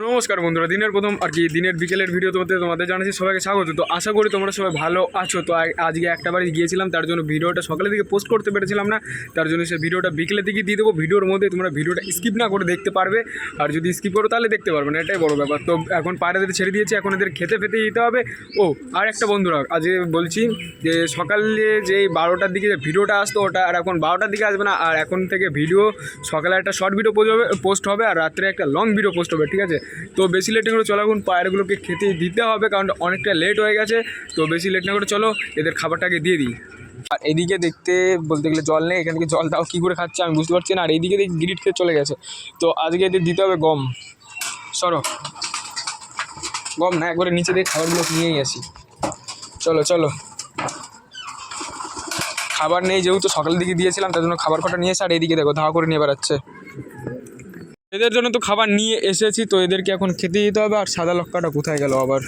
নমস্কার বন্ধুরা, দিনের প্রথম আর কি দিনের বিকেলের ভিডিও তোমাদের জানাচ্ছি। সবাইকে স্বাগত। তো আশা করি তোমরা সবাই ভালো আছো। তো আজকে একটা বাড়ি গিয়েছিলাম, তার জন্য ভিডিওটা সকালের দিকে পোস্ট করতে পেরেছিলাম না, তার জন্য সেই ভিডিওটা বিকেলের দিকে দিয়ে দেবো। ভিডিওর মধ্যে তোমরা ভিডিওটা স্কিপ না করে দেখতে পারবে, আর যদি স্কিপ করো তাহলে দেখতে পারবে না, এটাই বড় ব্যাপার। তো এখন পায়রাদের ছেড়ে দিয়েছি, এখন এদের খেতে দিতে হবে। ও আর একটা বন্ধুরা, আজকে বলছি যে সকালে যে 12টার দিকে যে ভিডিওটা আসতো ওটা আর এখন 12টার দিকে আসবে না। আর এখন থেকে ভিডিও সকালে একটা শর্ট ভিডিও পোস্ট হবে আর রাত্রে একটা লং ভিডিও পোস্ট হবে, ঠিক আছে? তো বেশি লেট না করে চলো, এখন পায়রাগুলোকে খেতে দিতে হবে, কারণ অনেকটা লেট হয়ে গেছে। তো বেশি লেট না করে চলো এদের খাবারটাকে দিয়ে দিই। আর এদিকে দেখতে বলতে গেলে জল নেই, এখান থেকে জল তাও কী করে খাচ্ছে আমি বুঝতে পারছি না। আর এইদিকে দেখি গিরিট খেয়ে চলে গেছে। তো আজকে এদের দিতে হবে গম। সরো, গম না, একবারে নিচে দিয়ে খাবারগুলো নিয়েই আসি। চলো চলো, খাবার নেই যেহেতু সকালের দিকে দিয়েছিলাম, তার জন্য খাবার কটা নিয়ে এসে আর এইদিকে দেখো ধাওয়া করে নিয়ে বেড়াচ্ছে। এদের জন্য তো খাবার নিয়ে এসেছি, তো এদেরকে এখন খেতে দিতে হবে। আর সাদা লক্কাটা কোথায় গেল আবার?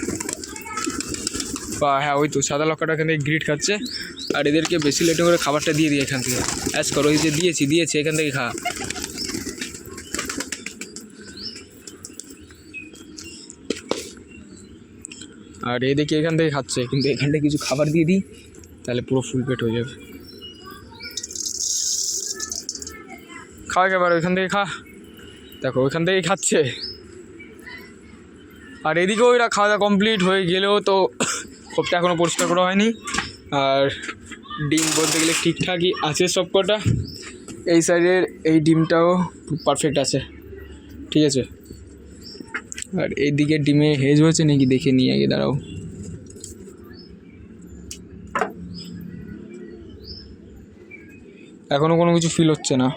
বা হ্যাঁ, ওই তো সাদা লক্কাটা এখান থেকে গ্রিট খাচ্ছে। আর এদেরকে বেশি লেটে করে খাবারটা দিয়ে দিই এখান থেকে। অ্যাজ করো, ওই যে দিয়েছি এখান থেকে খা। আর এদিকে এখান থেকে খাচ্ছে, কিন্তু এখানটায় কিছু খাবার দিয়ে দিই তাহলে পুরো ফুল পেট হয়ে যাবে। খাওয়া খাবার ওইখান থেকে খা, দেখো ওইখান থেকেই খাচ্ছে। আর এদিকেও এরা খাওয়া দাওয়া কমপ্লিট হয়ে গেলেও তো খোপটা এখনও পরিষ্কার করা হয়নি। আর ডিম বলতে গেলে ঠিকঠাকই আছে সব কটা। এই সাইডের এই ডিমটাও পারফেক্ট আছে, ঠিক আছে। আর এইদিকে ডিমে হেজ হয়েছে নাকি দেখে নিয়ে আগে, দাঁড়াও। এখনও কোনো কিছু ফিল হচ্ছে না।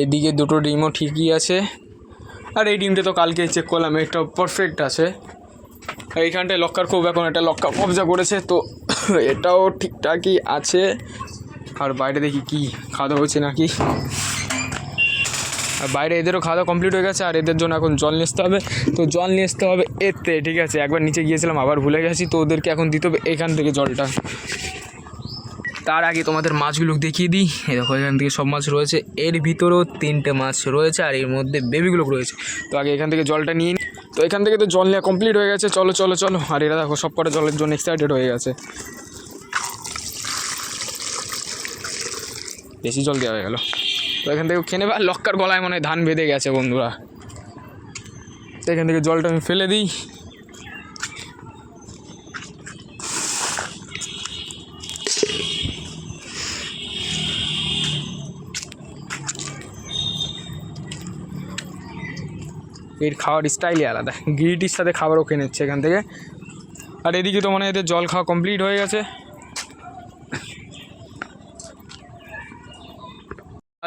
এদিকে দুটো ডিমও ঠিকই আছে। আর এই ডিমটা তো কালকে চেক করলাম, এটা পারফেক্ট আছে। আর এইখানটায় লক্কার খুব এখন একটা লক্কা কবজা করেছে, তো এটাও ঠিকঠাকই আছে। আর বাইরে দেখি কি খাওয়া দাওয়া হচ্ছে নাকি। আর বাইরে এদেরও খাওয়া দাওয়া কমপ্লিট হয়ে গেছে। আর এদের জন্য এখন জল নিয়ে আসতে হবে। তো জল নিয়ে আসতে হবে এতে, ঠিক আছে। একবার নিচে গিয়েছিলাম আবার ভুলে গেছি, তো ওদেরকে এখন দিতে হবে এখান থেকে জলটা। তার আগে তোমাদের মাছগুলো দেখিয়ে দিই। এই দেখো এখান থেকে সব মাছ রয়েছে, এর ভিতরেও 3টে মাছ রয়েছে, আর এর মধ্যে বেবিগুলো রয়েছে। তো আগে এখান থেকে জলটা নিয়ে নিই। তো এখান থেকে তো জল নেওয়া কমপ্লিট হয়ে গেছে। চলো চলো চলো। আর এরা দেখো সব কটা জলের জন্য এক্সাইটেড হয়ে গেছে। বেশি জল দেওয়া হয়ে গেল। তো এখান থেকে খেয়ে নেবে। আর লক্কার গলায় মনে হয় ধান বেঁধে গেছে বন্ধুরা। তো এখান থেকে জলটা আমি ফেলে দিই। এর খাওয়ার স্টাইলই আলাদা, গিরিটির সাথে খাবারও খেয়ে নিচ্ছে এখান থেকে। আর এদিকে তো মানে এদের জল খাওয়া কমপ্লিট হয়ে গেছে।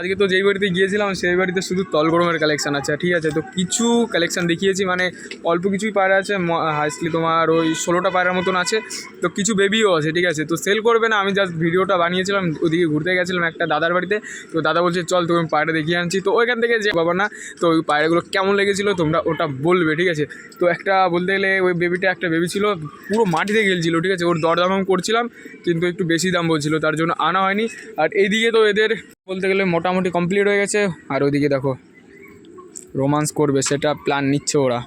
আজকে তো যেই বাড়িতে গিয়েছিলাম সেই বাড়িতে শুধু তলগরমের কালেকশান আছে, ঠিক আছে। তো কিছু কালেকশান দেখিয়েছি, মানে অল্প কিছুই পায়রা আছে, হাইস্টলি তোমার ওই 16টা পায়রার মতন আছে। তো কিছু বেবিও আছে, ঠিক আছে। তো সেল করবে না, আমি জাস্ট ভিডিওটা বানিয়েছিলাম। ওদিকে ঘুরতে গেছিলাম একটা দাদার বাড়িতে, তো দাদা বলছে চল তোকে পায়রা দেখিয়ে আনছি। তো ওইখান থেকে যে বাবা না, তো ওই পায়রাগুলো কেমন লেগেছিলো তোমরা ওটা বলবে, ঠিক আছে। তো একটা বলতে গেলে ওই একটা বেবি ছিল, পুরো মাটিতে গেলছিলো, ঠিক আছে। ওর দরদাম করছিলাম, কিন্তু একটু বেশি দাম বলছিল, তার জন্য আনা হয়নি। আর এইদিকে তো এদের বলতে গেলে মোটামুটি কমপ্লিট হয়ে গেছে। আর ওইদিকে দেখো রোমান্স করবে, সেটা প্ল্যান নিচ্ছে ওরা।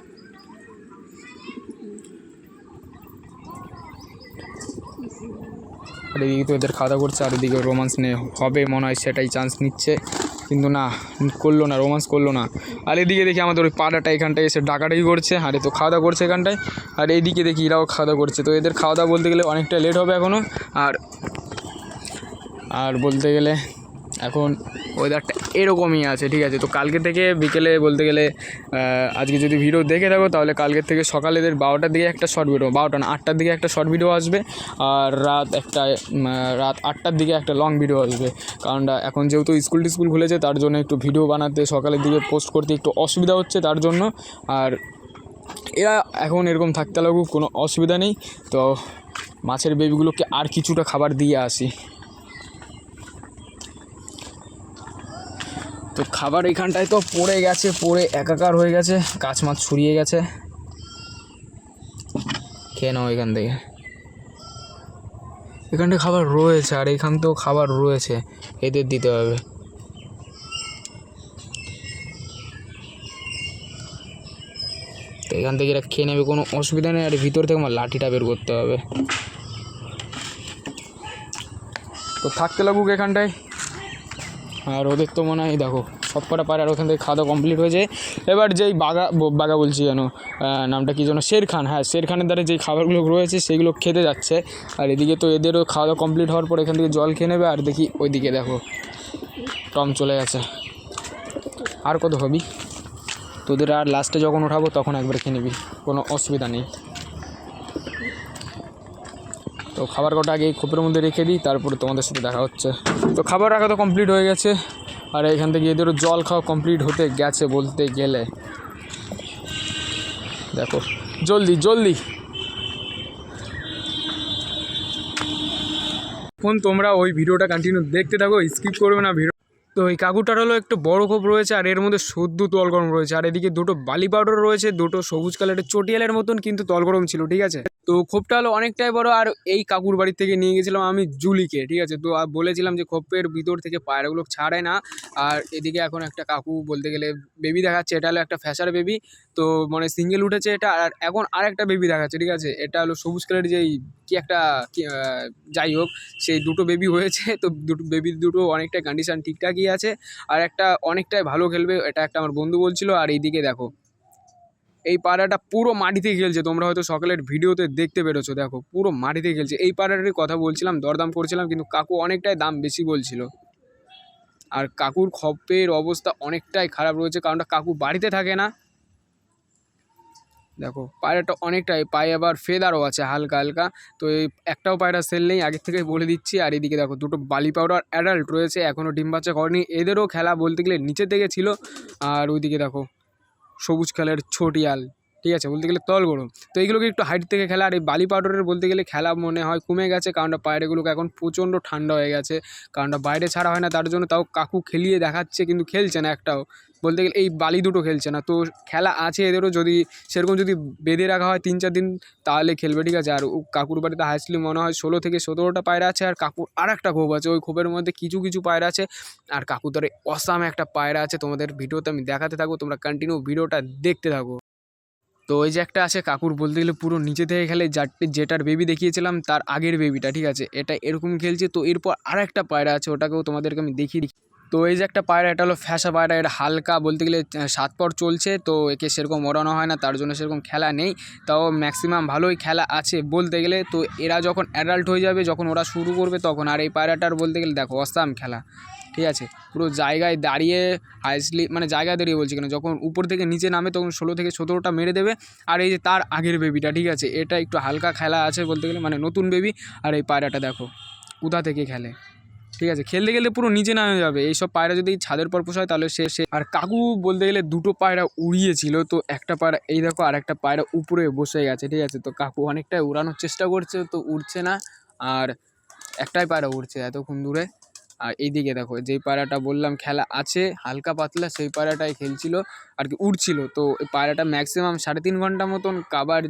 আর এদিকে তো এদের খাওয়া দাওয়া করছে, আর ওদিকে রোমান্স হবে মনে হয়, সেটাই চান্স নিচ্ছে, কিন্তু না করলো না, রোমান্স করলো না। আর এদিকে দেখি আমাদের ওই পাড়াটা এখানটায় এসে ডাকাডাকি করছে, আর এ তো খাওয়া দাওয়া করছে এখানটায়। আর এইদিকে দেখি এরাও খাওয়া দাওয়া করছে। তো এদের খাওয়া দাওয়া বলতে গেলে অনেকটা লেট হবে এখনও। আর বলতে গেলে এখন ওয়েদারটা এরকমই আছে, ঠিক আছে। তো কালকে থেকে বিকেলে বলতে গেলে আজকে যদি ভিডিও দেখে থাকো তাহলে কালকের থেকে সকালে এদের 12টার দিকে একটা শর্ট ভিডিও, 12টা না 8টার দিকে একটা শর্ট ভিডিও আসবে। আর রাত 8টার দিকে একটা লং ভিডিও আসবে। কারণ এখন যেহেতু স্কুল খুলেছে, তার জন্য একটু ভিডিও বানাতে সকালের দিকে পোস্ট করতে একটু অসুবিধা হচ্ছে, তার জন্য। আর এরা এখন এরকম থাকতে লাগুক, কোনো অসুবিধা নেই। তো মাছের বেবিগুলোকে আর কিছুটা খাবার দিয়ে আসি। তো খাবার এইখানটায় তো পড়ে গেছে, পড়ে একাকার হয়ে গেছে, কাঁচ মাছ ছড়িয়ে গেছে। খেয়ে নাও এখান থেকে, এখানটায় খাবার রয়েছে, আর এখান থেকেও খাবার রয়েছে, এদের দিতে হবে। তো এখান থেকে এরা খেয়ে নেবে, কোনো অসুবিধা নেই। আর ভিতর থেকে আমার লাঠিটা বের করতে হবে। তো থাকতে লাগুক এখানটায়। আর ওদের তো মনে হয় দেখো সব কটা পায়রা আর ওখান থেকে খাওয়া দাওয়া কমপ্লিট হয়েছে। এবার যেই বাগা বলছি যেন নামটা কী যেন, শেরখান, হ্যাঁ শেরখানের দ্বারা যেই খাবারগুলো রয়েছে সেইগুলো খেতে যাচ্ছে। আর এদিকে তো এদেরও খাওয়া দাওয়া কমপ্লিট হওয়ার পর এখান থেকে জল খেয়ে নেবে। আর দেখি ওইদিকে দেখো টম চলে গেছে। আর কত হবি তোদের, আর লাস্টে যখন ওঠাবো তখন একবার খেয়ে নিবি, কোনো অসুবিধা নেই। তো খাবার কটা আগে এই খোপের মধ্যে রেখে দিই, তারপরে তোমাদের সাথে দেখা হচ্ছে। তো খাবার রাখা তো কমপ্লিট হয়ে গেছে। আর এখান থেকে এদেরও জল খাওয়া কমপ্লিট হতে গেছে বলতে গেলে। দেখো জলদি জলদি। এখন তোমরা ওই ভিডিওটা কন্টিনিউ দেখতে থাকো, স্কিপ করবে না ভিডিও। তো এই কাকুটার হলো একটু বড় খোপ রয়েছে আর এর মধ্যে সদ্য তল গরম রয়েছে। আর এদিকে দুটো বালি পাউডার রয়েছে, দুটো সবুজ কালারের চটিয়ালের মতন কিন্তু তল গরম ছিল, ঠিক আছে। তো খোপটা হলো অনেকটাই বড়। আর এই কাকুর বাড়ি থেকে নিয়ে গেছিলাম আমি জুলিকে, ঠিক আছে। তো বলেছিলাম যে খোপের ভিতর থেকে পায়রাগুলো ছাড়ায় না। আর এদিকে এখন একটা কাকু বলতে গেলে বেবি দেখাচ্ছে, এটা হলো একটা ফ্যাশার বেবি। তো মানে সিঙ্গেল উঠেছে এটা। আর এখন আরেকটা বেবি দেখাচ্ছে, ঠিক আছে। এটা হলো সবুজ কালারের যেই কি একটা যাই হোক, সেই দুটো বেবি হয়েছে। তো দুটো বেবি দুটো অনেকটা কন্ডিশান ঠিকঠাকই আছে। আর একটা অনেকটাই ভালো খেলবে, এটা একটা আমার বন্ধু বলছিল। আর এইদিকে দেখো এই পায়রাটা পুরো মাটিতে খেলছে, তোমরা হয়তো সকালের ভিডিওতে দেখতে পেরেছো। দেখো পুরো মাটিতে খেলছে। এই পায়রাটারই কথা বলছিলাম, দরদাম করছিলাম, কিন্তু কাকু অনেকটাই দাম বেশি বলছিল। আর কাকুর খপের অবস্থা অনেকটাই খারাপ রয়েছে, কারণটা কাকু বাড়িতে থাকে না। দেখো পায়রাটা অনেকটাই, পায়ে আবার ফেদারও আছে হালকা হালকা। তো এই একটাও পায়রা সেল নেই, আগের থেকে বলে দিচ্ছি। আর এদিকে দেখো দুটো বালি পাউডার অ্যাডাল্ট রয়েছে, এখনও ডিম বাচ্চা করেনি। এদেরও খেলা বলতে গেলে নিচে থেকে ছিল। আর ওইদিকে দেখো সবুজ কালারের ছোটিয়াল, ঠিক আছে, বলতে গেলে তল গরম। তো এইগুলোকে একটু হাইট থেকে খেলা। আর এই বালি পাউডারের বলতে গেলে খেলা মনে হয় কমে গেছে, কারণটা পায়রাগুলোকে এখন প্রচণ্ড ঠান্ডা হয়ে গেছে, কারণটা বাইরে ছাড়া হয় না তার জন্য। তাও কাকু খেলিয়ে দেখাচ্ছে, কিন্তু খেলছে না একটাও, বলতে গেলে এই বালি দুটো খেলছে না। তো খেলা আছে এদেরও, যদি সেরকম যদি বেঁধে রাখা হয় 3-4 দিন তাহলে খেলবে, ঠিক আছে। আর কাকুর বাড়িতে হাসলি মনে হয় 16 থেকে 17টা পায়রা আছে। আর কাকুর আর একটা খোপ আছে, ওই খোপের মধ্যে কিছু কিছু পায়রা আছে। আর কাকুর দ্বারা অসাম একটা পায়রা আছে, তোমাদের ভিডিওতে আমি দেখাতে থাকবো, তোমরা কন্টিনিউ ভিডিওটা দেখতে থাকো। তো ওই যে একটা আছে কাকুর বলতে গেলে পুরো নিচে থেকে খেলে, যেটার বেবি দেখিয়েছিলাম তার আগের বেবিটা, ঠিক আছে। এটা এরকম খেলছে। তো এরপর আর একটা পায়রা আছে, ওটাকেও তোমাদেরকে আমি দেখিয়ে দিই। তো এই যে একটা পায়রা, এটা হলো ফ্যাশা পায়রা। এটা হালকা বলতে গেলে 7 পর চলছে। তো একে সেরকম ওড়ানো হয় না, তার জন্য সেরকম খেলা নেই। তাও ম্যাক্সিমাম ভালোই খেলা আছে বলতে গেলে। তো এরা যখন অ্যাডাল্ট হয়ে যাবে, যখন ওরা শুরু করবে তখন। আর এই পায়রাটার বলতে গেলে দেখো অসাম খেলা, ঠিক আছে। পুরো জায়গায় দাঁড়িয়ে হাইসলি, মানে জায়গায় দাঁড়িয়ে বলছি কেন, যখন উপর থেকে নিচে নামে তখন 16 থেকে 17টা মেরে দেবে। আর এই যে তার আগের বেবিটা, ঠিক আছে, এটা একটু হালকা খেলা আছে বলতে গেলে, মানে নতুন বেবি। আর এই পায়রাটা দেখো কোথা থেকে খেলে, ঠিক আছে। খেলতে গেলে পুরো নিচে নামে যাবে। এইসব পায়রা যদি ছাদের পর পোষায় তাহলে সে আর কাকু বলতে গেলে দুটো পায়রা উড়িয়েছিল। তো একটা পায়রা এই দেখো, আর একটা পায়রা উপরে বসে গেছে, ঠিক আছে। তো কাকু অনেকটাই উড়ানোর চেষ্টা করছে, তো উড়ছে না। আর একটাই পায়রা উড়ছে এতক্ষণ দূরে। আর এইদিকে দেখো যেই পায়রাটা বললাম খেলা আছে হালকা পাতলা, সেই পায়রাটাই খেলছিল আর কি, উড়ছিল। তো এই পায়রাটা ম্যাক্সিমাম 3.5 ঘন্টা মতন কাবার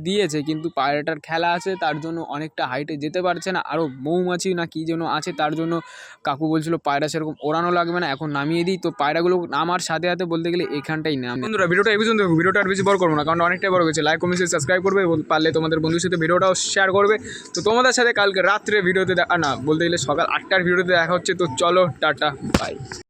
দিয়েছে, কিন্তু পায়রাটার খেলা আছে তার জন্য অনেকটা হাইটে যেতে পারছে না। আরও মৌমাছি না কী যেন আছে, তার জন্য কাকু বলছিল পায়রা সেরকম ওড়ানো লাগবে না, এখন নামিয়ে দিই। তো পায়রাগুলো নামার সাথে সাথে বলতে গেলে এখানটাই নাম। বন্ধুরা ভিডিওটা এই পর্যন্ত দেখো, ভিডিওটা আর বেশি বড় করবো না, কারণ অনেকটাই বড় হয়েছে। লাইক কমেন্ট সাবস্ক্রাইব করবে, পারলে তোমাদের বন্ধুর সাথে ভিডিওটাও শেয়ার করবে। তো তোমাদের সাথে কালকে রাত্রে ভিডিওতে না বলতে গেলে সকাল 8টার ভিডিওতে দেখা হচ্ছে। তো চলো টাটা বাই।